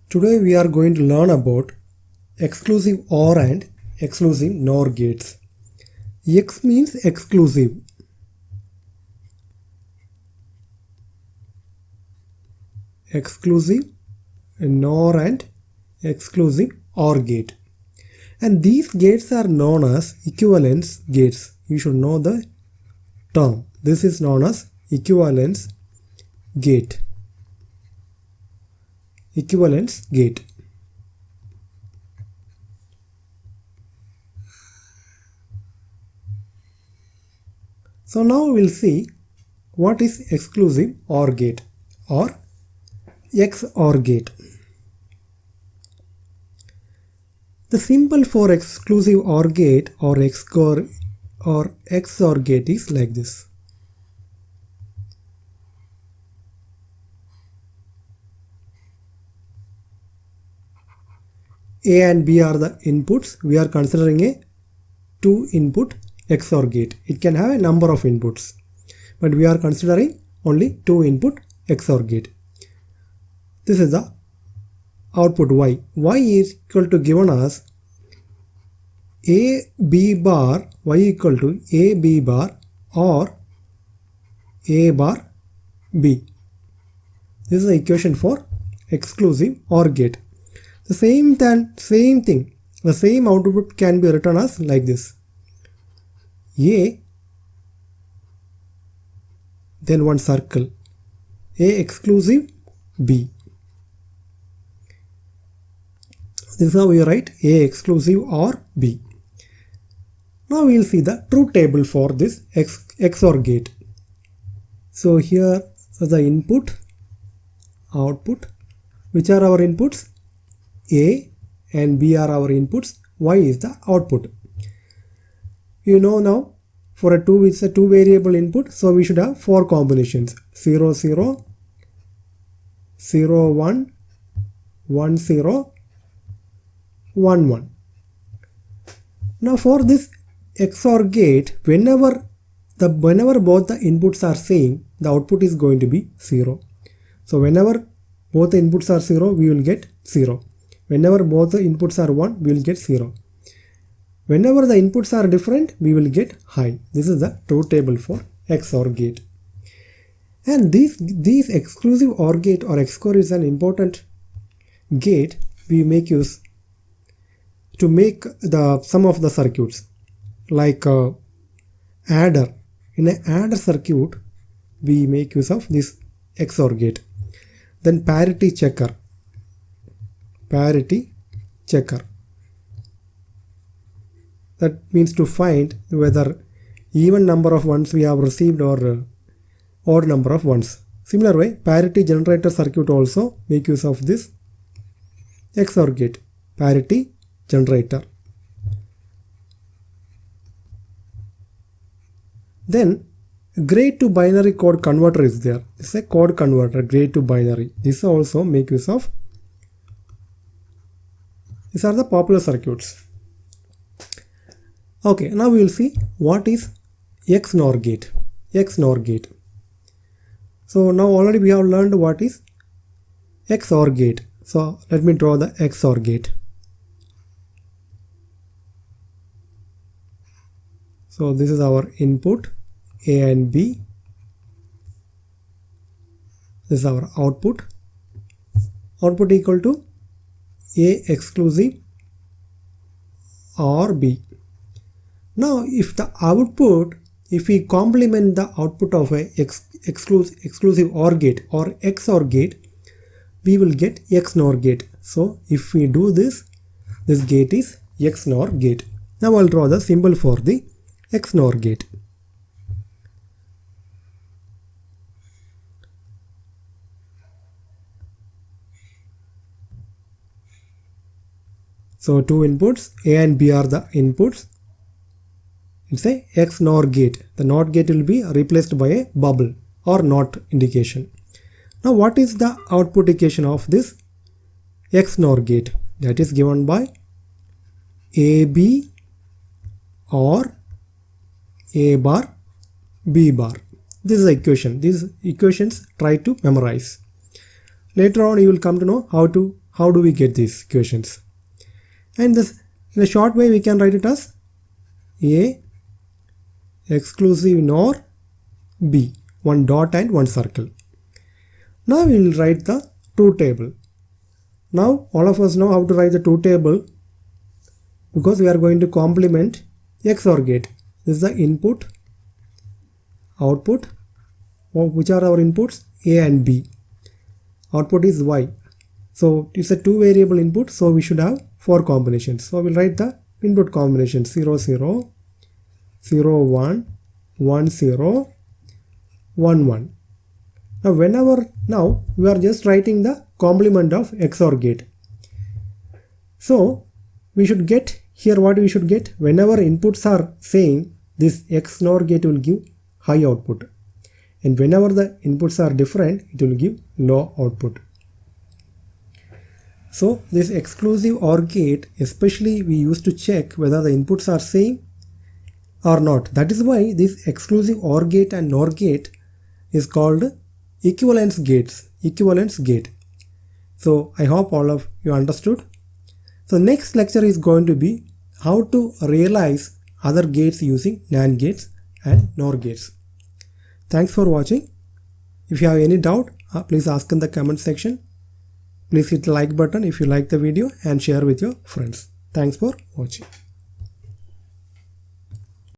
Today we are going to learn about exclusive OR and exclusive NOR gates. X means exclusive. Exclusive NOR and exclusive OR gate. And these gates are known as equivalence gates. You should know the term. This is known as equivalence gate. Equivalence gate. So now we'll see what is exclusive OR gate or XOR gate. The symbol for exclusive OR gate or XOR gate is like this. A and B are the inputs. We are considering a 2-input XOR gate. It can have a number of inputs, but we are considering only 2-input XOR gate. This is the output Y. Y is equal to given as A B bar, Y equal to A B bar or A bar B. This is the equation for exclusive OR gate. The same thing, the same output can be written as like this. A, then one circle, A exclusive B. This is how we write A exclusive or B. Now we will see the truth table for this XOR gate. So here is the input, output. Which are our inputs? A and B are our inputs. Y is the output. You know now for a 2 it's a 2 variable input, so we should have 4 combinations: 0 0, 0 1, 1 0, 1 1. Now for this XOR gate, whenever both the inputs are same, the output is going to be 0. So whenever both the inputs are 0, we will get 0. Whenever both the inputs are 1, we will get 0. Whenever the inputs are different, we will get high. This is the truth table for XOR gate. And these exclusive OR gate or XOR is an important gate we make use to make some of the circuits, like adder. In an adder circuit, we make use of this XOR gate. Then parity checker. Parity checker. That means to find whether even number of ones we have received or odd number of ones. Similar way, parity generator circuit also make use of this XOR gate. Parity generator. Then gray to binary code converter is there. This is a code converter, gray to binary. This also make use of. These are the popular circuits. Okay, now we will see what is XNOR gate. XNOR gate. So now already we have learned what is XOR gate. So let me draw the XOR gate. So this is our input A and B. This is our output. Output equal to A exclusive or B. Now if the output, if we complement the output of a exclusive OR gate or XOR gate, we will get XNOR gate. So if we do this gate is XNOR gate. Now I'll draw the symbol for the XNOR gate. So 2 inputs, A and B are the inputs. It's a XNOR gate. The NOT gate will be replaced by a bubble or NOT indication. Now what is the output equation of this XNOR gate? That is given by AB or A bar B bar. This is the equation. These equations try to memorize. Later on you will come to know how do we get these equations? And this, in a short way, we can write it as A exclusive NOR B, one dot and one circle. Now we will write the truth table. Now all of us know how to write the truth table because we are going to complement XOR gate. This is the input, output. Which are our inputs? A and B. Output is Y. So it's a 2 variable input, so we should have 4 combinations. So we'll write the input combination 0 0 0 1 1 0 1 1. Now we are just writing the complement of XOR gate. So we should get here what we should get. Whenever inputs are same, this XNOR gate will give high output, and whenever the inputs are different, it will give low output. So this exclusive OR gate, especially we used to check whether the inputs are same or not. That is why this exclusive OR gate and NOR gate is called equivalence gates. Equivalence gate. So I hope all of you understood. So next lecture is going to be how to realize other gates using NAND gates and NOR gates. Thanks for watching. If you have any doubt, please ask in the comment section. Please hit the like button if you like the video and share with your friends. Thanks for watching.